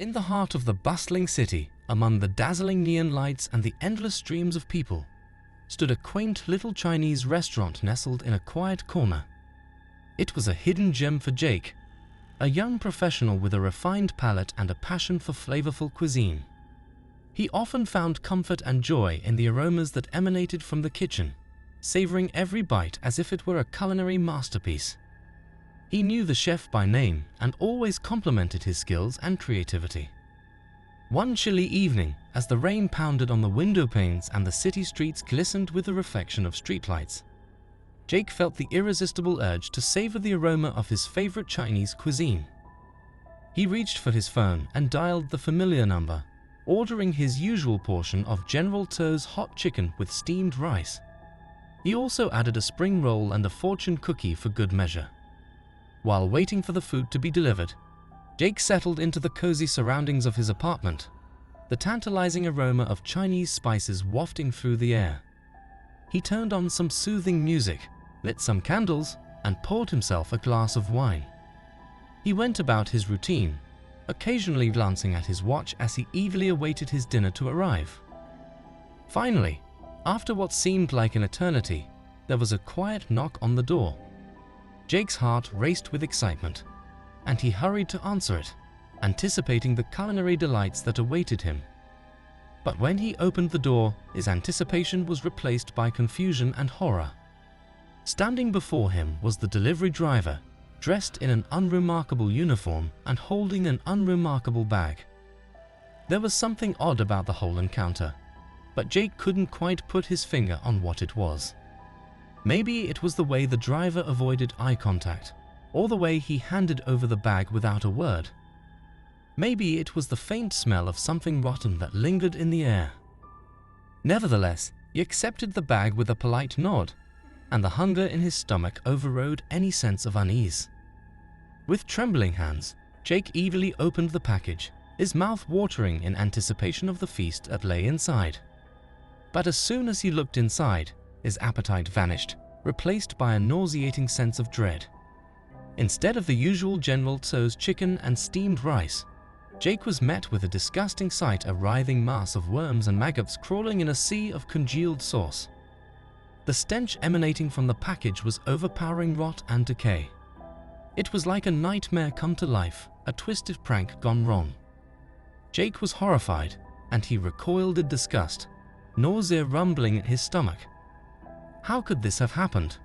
In the heart of the bustling city, among the dazzling neon lights and the endless streams of people, stood a quaint little Chinese restaurant nestled in a quiet corner. It was a hidden gem for Jake, a young professional with a refined palate and a passion for flavorful cuisine. He often found comfort and joy in the aromas that emanated from the kitchen, savoring every bite as if it were a culinary masterpiece. He knew the chef by name and always complimented his skills and creativity. One chilly evening, as the rain pounded on the window panes and the city streets glistened with the reflection of streetlights, Jake felt the irresistible urge to savor the aroma of his favorite Chinese cuisine. He reached for his phone and dialed the familiar number, ordering his usual portion of General Tso's hot chicken with steamed rice. He also added a spring roll and a fortune cookie for good measure. While waiting for the food to be delivered, Jake settled into the cozy surroundings of his apartment, the tantalizing aroma of Chinese spices wafting through the air. He turned on some soothing music, lit some candles, and poured himself a glass of wine. He went about his routine, occasionally glancing at his watch as he eagerly awaited his dinner to arrive. Finally, after what seemed like an eternity, there was a quiet knock on the door. Jake's heart raced with excitement, and he hurried to answer it, anticipating the culinary delights that awaited him. But when he opened the door, his anticipation was replaced by confusion and horror. Standing before him was the delivery driver, dressed in an unremarkable uniform and holding an unremarkable bag. There was something odd about the whole encounter, but Jake couldn't quite put his finger on what it was. Maybe it was the way the driver avoided eye contact, or the way he handed over the bag without a word. Maybe it was the faint smell of something rotten that lingered in the air. Nevertheless, he accepted the bag with a polite nod, and the hunger in his stomach overrode any sense of unease. With trembling hands, Jake eagerly opened the package, his mouth watering in anticipation of the feast that lay inside. But as soon as he looked inside, his appetite vanished, replaced by a nauseating sense of dread. Instead of the usual General Tso's chicken and steamed rice, Jake was met with a disgusting sight, a writhing mass of worms and maggots crawling in a sea of congealed sauce. The stench emanating from the package was overpowering rot and decay. It was like a nightmare come to life, a twisted prank gone wrong. Jake was horrified, and he recoiled in disgust, nausea rumbling in his stomach. How could this have happened?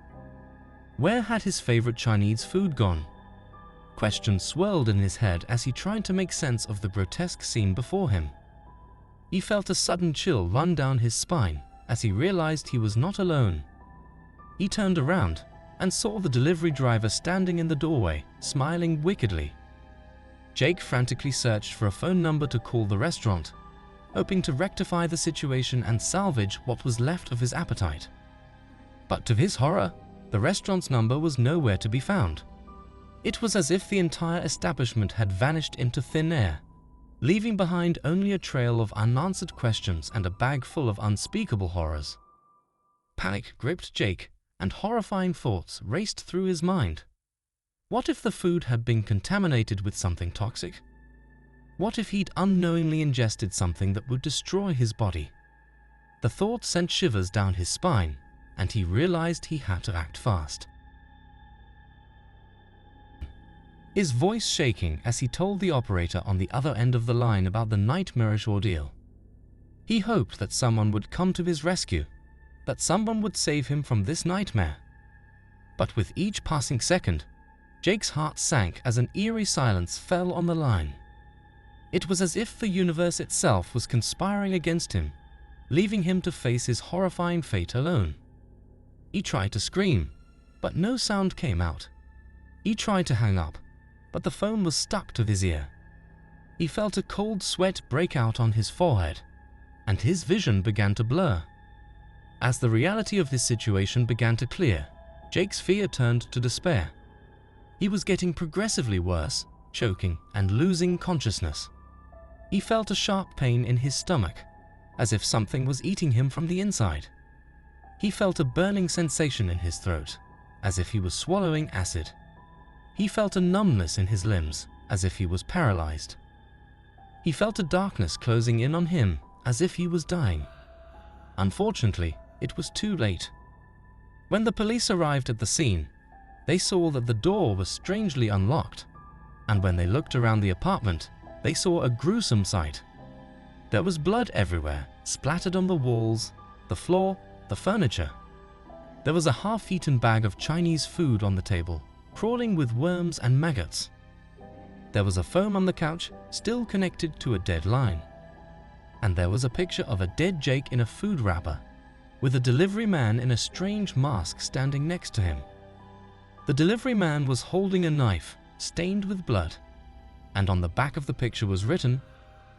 Where had his favorite Chinese food gone? Questions swirled in his head as he tried to make sense of the grotesque scene before him. He felt a sudden chill run down his spine as he realized he was not alone. He turned around and saw the delivery driver standing in the doorway, smiling wickedly. Jake frantically searched for a phone number to call the restaurant, hoping to rectify the situation and salvage what was left of his appetite. But to his horror, the restaurant's number was nowhere to be found. It was as if the entire establishment had vanished into thin air, leaving behind only a trail of unanswered questions and a bag full of unspeakable horrors. Panic gripped Jake, and horrifying thoughts raced through his mind. What if the food had been contaminated with something toxic? What if he'd unknowingly ingested something that would destroy his body? The thought sent shivers down his spine, and he realized he had to act fast. His voice shaking as he told the operator on the other end of the line about the nightmarish ordeal. He hoped that someone would come to his rescue, that someone would save him from this nightmare. But with each passing second, Jake's heart sank as an eerie silence fell on the line. It was as if the universe itself was conspiring against him, leaving him to face his horrifying fate alone. He tried to scream, but no sound came out. He tried to hang up, but the phone was stuck to his ear. He felt a cold sweat break out on his forehead, and his vision began to blur. As the reality of his situation began to clear, Jake's fear turned to despair. He was getting progressively worse, choking and losing consciousness. He felt a sharp pain in his stomach, as if something was eating him from the inside. He felt a burning sensation in his throat, as if he was swallowing acid. He felt a numbness in his limbs, as if he was paralyzed. He felt a darkness closing in on him as if he was dying. Unfortunately, it was too late. When the police arrived at the scene, they saw that the door was strangely unlocked, and when they looked around the apartment, they saw a gruesome sight. There was blood everywhere, splattered on the walls, the floor, the furniture. There was a half-eaten bag of Chinese food on the table, crawling with worms and maggots. There was a phone on the couch, still connected to a dead line. And there was a picture of a dead Jake in a food wrapper, with a delivery man in a strange mask standing next to him. The delivery man was holding a knife, stained with blood, and on the back of the picture was written,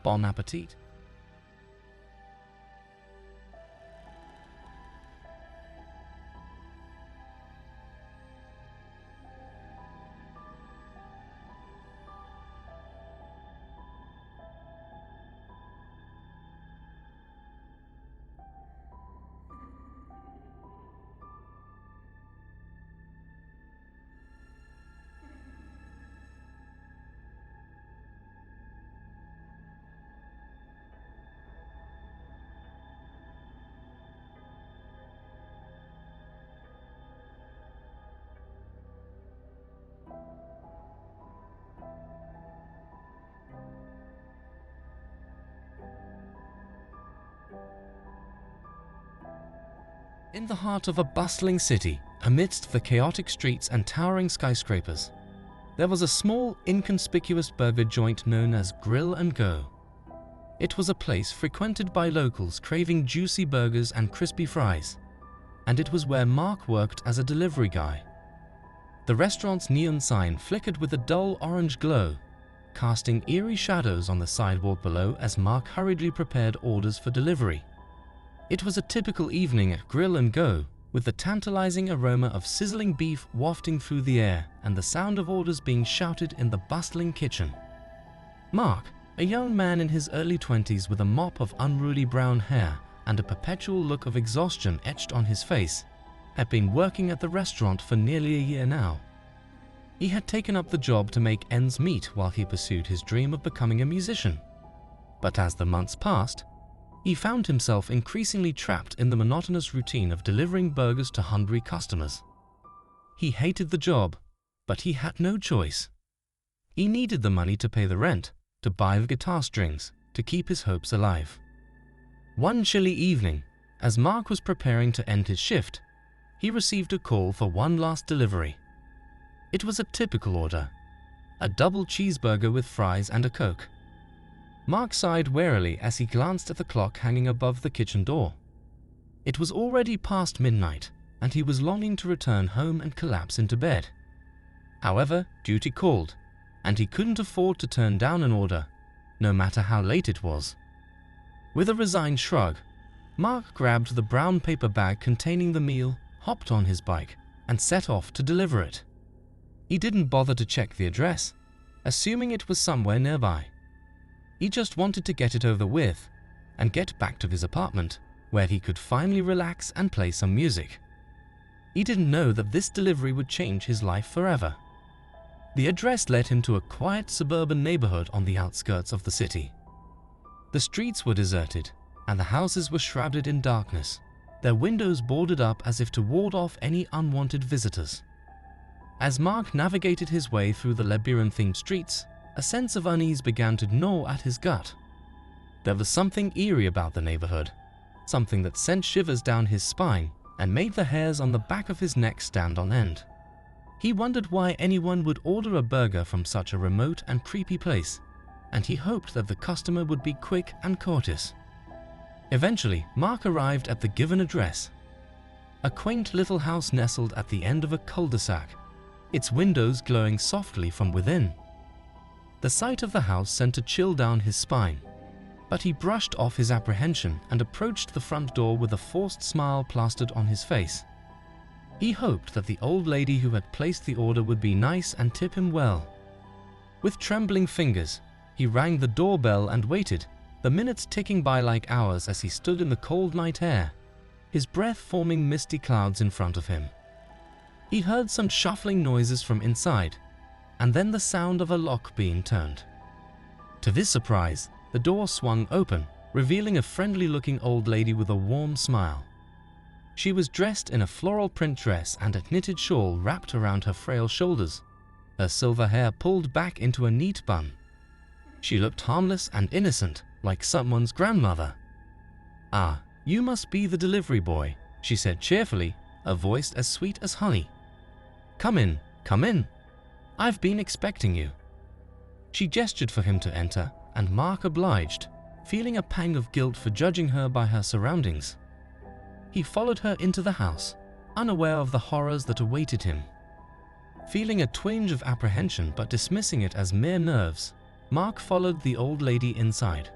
"Bon appetit." In the heart of a bustling city, amidst the chaotic streets and towering skyscrapers, there was a small, inconspicuous burger joint known as Grill & Go. It was a place frequented by locals craving juicy burgers and crispy fries, and it was where Mark worked as a delivery guy. The restaurant's neon sign flickered with a dull orange glow, casting eerie shadows on the sidewalk below as Mark hurriedly prepared orders for delivery. It was a typical evening at Grill & Go, with the tantalizing aroma of sizzling beef wafting through the air and the sound of orders being shouted in the bustling kitchen. Mark, a young man in his early 20s with a mop of unruly brown hair and a perpetual look of exhaustion etched on his face, had been working at the restaurant for nearly a year now. He had taken up the job to make ends meet while he pursued his dream of becoming a musician. But as the months passed, he found himself increasingly trapped in the monotonous routine of delivering burgers to hungry customers. He hated the job, but he had no choice. He needed the money to pay the rent, to buy the guitar strings, to keep his hopes alive. One chilly evening, as Mark was preparing to end his shift, he received a call for one last delivery. It was a typical order, a double cheeseburger with fries and a Coke. Mark sighed warily as he glanced at the clock hanging above the kitchen door. It was already past midnight, and he was longing to return home and collapse into bed. However, duty called, and he couldn't afford to turn down an order, no matter how late it was. With a resigned shrug, Mark grabbed the brown paper bag containing the meal, hopped on his bike, and set off to deliver it. He didn't bother to check the address, assuming it was somewhere nearby. He just wanted to get it over with and get back to his apartment, where he could finally relax and play some music. He didn't know that this delivery would change his life forever. The address led him to a quiet suburban neighborhood on the outskirts of the city. The streets were deserted, and the houses were shrouded in darkness, their windows boarded up as if to ward off any unwanted visitors. As Mark navigated his way through the labyrinthine streets, a sense of unease began to gnaw at his gut. There was something eerie about the neighborhood, something that sent shivers down his spine and made the hairs on the back of his neck stand on end. He wondered why anyone would order a burger from such a remote and creepy place, and he hoped that the customer would be quick and courteous. Eventually, Mark arrived at the given address. A quaint little house nestled at the end of a cul-de-sac, its windows glowing softly from within. The sight of the house sent a chill down his spine, but he brushed off his apprehension and approached the front door with a forced smile plastered on his face. He hoped that the old lady who had placed the order would be nice and tip him well. With trembling fingers, he rang the doorbell and waited, the minutes ticking by like hours as he stood in the cold night air, his breath forming misty clouds in front of him. He heard some shuffling noises from inside, and then the sound of a lock being turned. To his surprise, the door swung open, revealing a friendly-looking old lady with a warm smile. She was dressed in a floral print dress and a knitted shawl wrapped around her frail shoulders, her silver hair pulled back into a neat bun. She looked harmless and innocent, like someone's grandmother. "Ah, you must be the delivery boy," she said cheerfully, a voice as sweet as honey. Come in, come in. I've been expecting you." She gestured for him to enter, and Mark obliged, feeling a pang of guilt for judging her by her surroundings. He followed her into the house, unaware of the horrors that awaited him. Feeling a twinge of apprehension but dismissing it as mere nerves, Mark followed the old lady inside.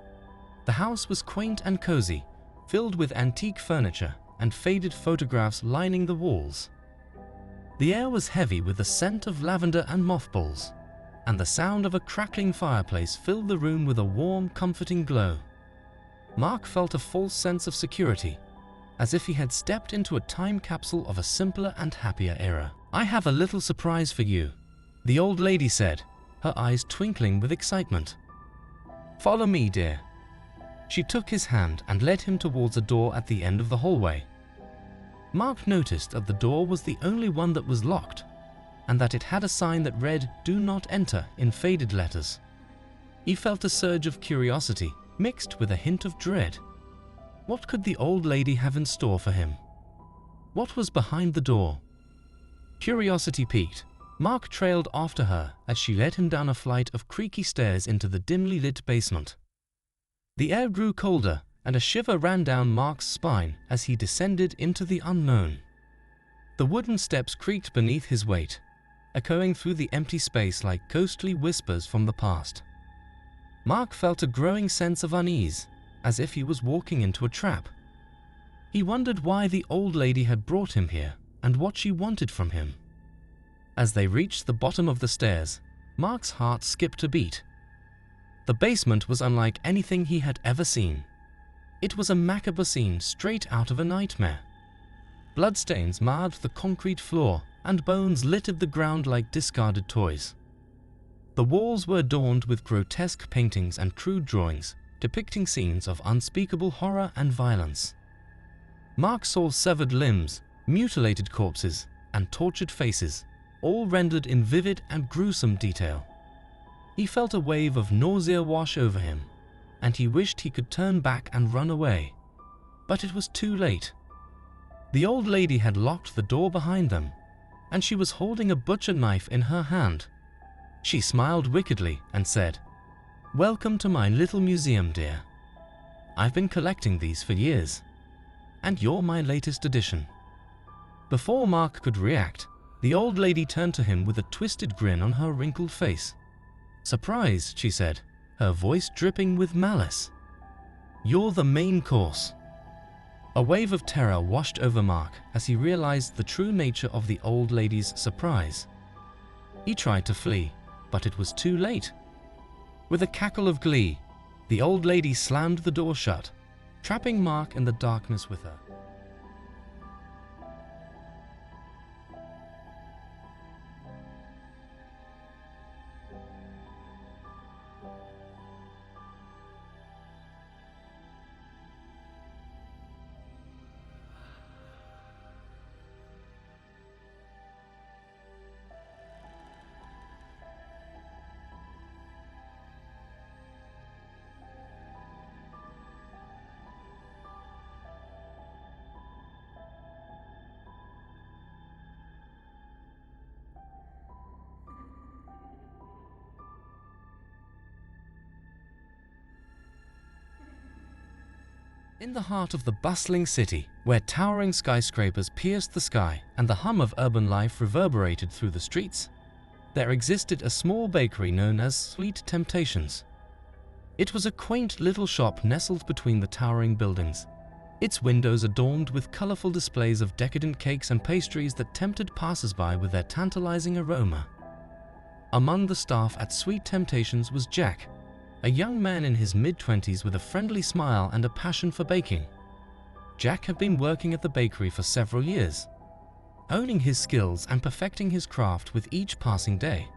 The house was quaint and cozy, filled with antique furniture and faded photographs lining the walls. The air was heavy with the scent of lavender and mothballs, and the sound of a crackling fireplace filled the room with a warm, comforting glow. Mark felt a false sense of security, as if he had stepped into a time capsule of a simpler and happier era. "I have a little surprise for you," the old lady said, her eyes twinkling with excitement. "Follow me, dear." She took his hand and led him towards a door at the end of the hallway. Mark noticed that the door was the only one that was locked, and that it had a sign that read "Do not enter" in faded letters. He felt a surge of curiosity, mixed with a hint of dread. What could the old lady have in store for him? What was behind the door? Curiosity piqued, Mark trailed after her as she led him down a flight of creaky stairs into the dimly lit basement. The air grew colder, and a shiver ran down Mark's spine as he descended into the unknown. The wooden steps creaked beneath his weight, echoing through the empty space like ghostly whispers from the past. Mark felt a growing sense of unease, as if he was walking into a trap. He wondered why the old lady had brought him here and what she wanted from him. As they reached the bottom of the stairs, Mark's heart skipped a beat. The basement was unlike anything he had ever seen. It was a macabre scene straight out of a nightmare. Bloodstains marred the concrete floor, and bones littered the ground like discarded toys. The walls were adorned with grotesque paintings and crude drawings, depicting scenes of unspeakable horror and violence. Mark saw severed limbs, mutilated corpses, and tortured faces, all rendered in vivid and gruesome detail. He felt a wave of nausea wash over him, and he wished he could turn back and run away. But it was too late. The old lady had locked the door behind them, and she was holding a butcher knife in her hand. She smiled wickedly and said, "Welcome to my little museum, dear. I've been collecting these for years, and you're my latest addition." Before Mark could react, the old lady turned to him with a twisted grin on her wrinkled face. "Surprise," she said, her voice dripping with malice. "You're the main course." A wave of terror washed over Mark as he realized the true nature of the old lady's surprise. He tried to flee, but it was too late. With a cackle of glee, the old lady slammed the door shut, trapping Mark in the darkness with her. In the heart of the bustling city, where towering skyscrapers pierced the sky and the hum of urban life reverberated through the streets, there existed a small bakery known as Sweet Temptations. It was a quaint little shop nestled between the towering buildings, its windows adorned with colorful displays of decadent cakes and pastries that tempted passers-by with their tantalizing aroma. Among the staff at Sweet Temptations was Jack, a young man in his mid-20s with a friendly smile and a passion for baking. Jack had been working at the bakery for several years, honing his skills and perfecting his craft with each passing day.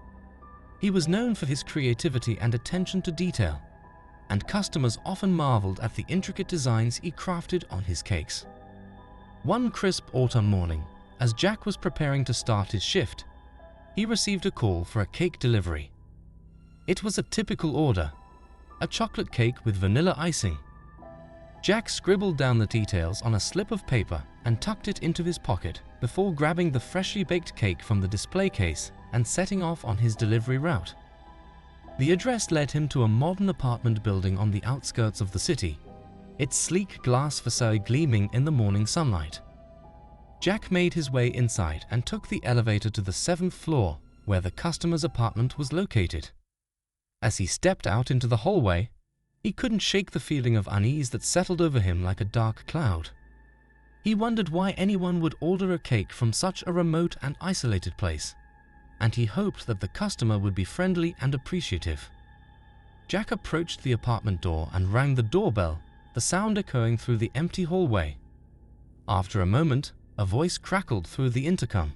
He was known for his creativity and attention to detail, and customers often marveled at the intricate designs he crafted on his cakes. One crisp autumn morning, as Jack was preparing to start his shift, he received a call for a cake delivery. It was a typical order, a chocolate cake with vanilla icing. Jack scribbled down the details on a slip of paper and tucked it into his pocket before grabbing the freshly baked cake from the display case and setting off on his delivery route. The address led him to a modern apartment building on the outskirts of the city, its sleek glass facade gleaming in the morning sunlight. Jack made his way inside and took the elevator to the 7th floor, where the customer's apartment was located. As he stepped out into the hallway, he couldn't shake the feeling of unease that settled over him like a dark cloud. He wondered why anyone would order a cake from such a remote and isolated place, and he hoped that the customer would be friendly and appreciative. Jack approached the apartment door and rang the doorbell, the sound echoing through the empty hallway. After a moment, a voice crackled through the intercom.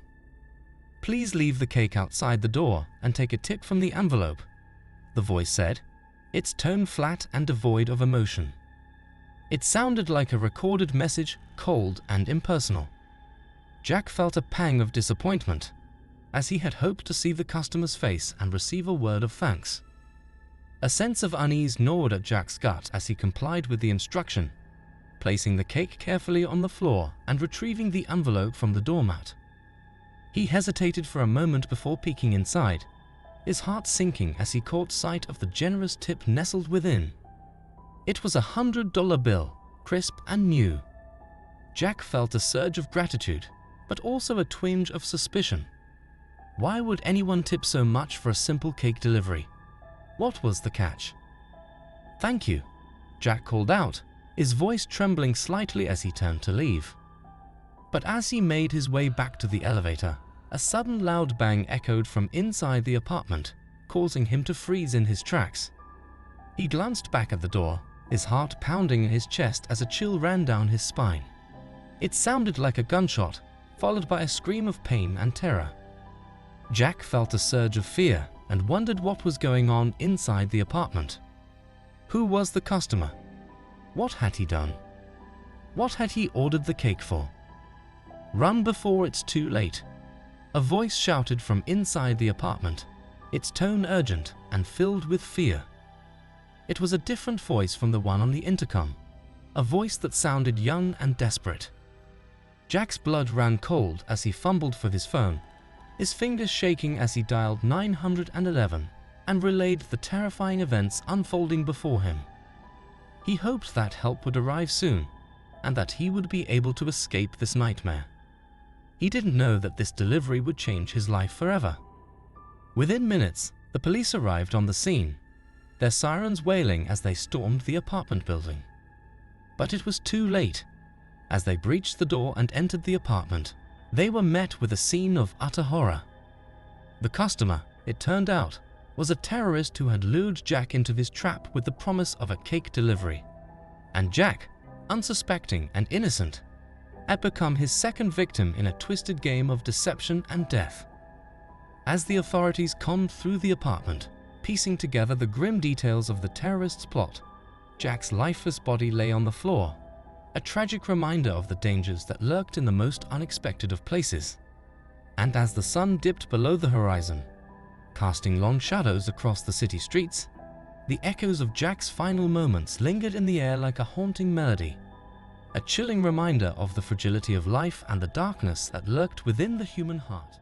"Please leave the cake outside the door and take a tip from the envelope," the voice said, its tone flat and devoid of emotion. It sounded like a recorded message, cold and impersonal. Jack felt a pang of disappointment, as he had hoped to see the customer's face and receive a word of thanks. A sense of unease gnawed at Jack's gut as he complied with the instruction, placing the cake carefully on the floor and retrieving the envelope from the doormat. He hesitated for a moment before peeking inside, his heart sinking as he caught sight of the generous tip nestled within. It was a $100 bill, crisp and new. Jack felt a surge of gratitude, but also a twinge of suspicion. Why would anyone tip so much for a simple cake delivery? What was the catch? "Thank you," Jack called out, his voice trembling slightly as he turned to leave. But as he made his way back to the elevator, a sudden loud bang echoed from inside the apartment, causing him to freeze in his tracks. He glanced back at the door, his heart pounding in his chest as a chill ran down his spine. It sounded like a gunshot, followed by a scream of pain and terror. Jack felt a surge of fear and wondered what was going on inside the apartment. Who was the customer? What had he done? What had he ordered the cake for? "Run before it's too late," a voice shouted from inside the apartment, its tone urgent and filled with fear. It was a different voice from the one on the intercom, a voice that sounded young and desperate. Jack's blood ran cold as he fumbled for his phone, his fingers shaking as he dialed 911 and relayed the terrifying events unfolding before him. He hoped that help would arrive soon and that he would be able to escape this nightmare. He didn't know that this delivery would change his life forever. Within minutes, the police arrived on the scene, their sirens wailing as they stormed the apartment building. But it was too late. As they breached the door and entered the apartment, they were met with a scene of utter horror. The customer, it turned out, was a terrorist who had lured Jack into his trap with the promise of a cake delivery. And Jack, unsuspecting and innocent, had become his second victim in a twisted game of deception and death. As the authorities combed through the apartment, piecing together the grim details of the terrorist's plot, Jack's lifeless body lay on the floor, a tragic reminder of the dangers that lurked in the most unexpected of places. And as the sun dipped below the horizon, casting long shadows across the city streets, the echoes of Jack's final moments lingered in the air like a haunting melody, a chilling reminder of the fragility of life and the darkness that lurked within the human heart.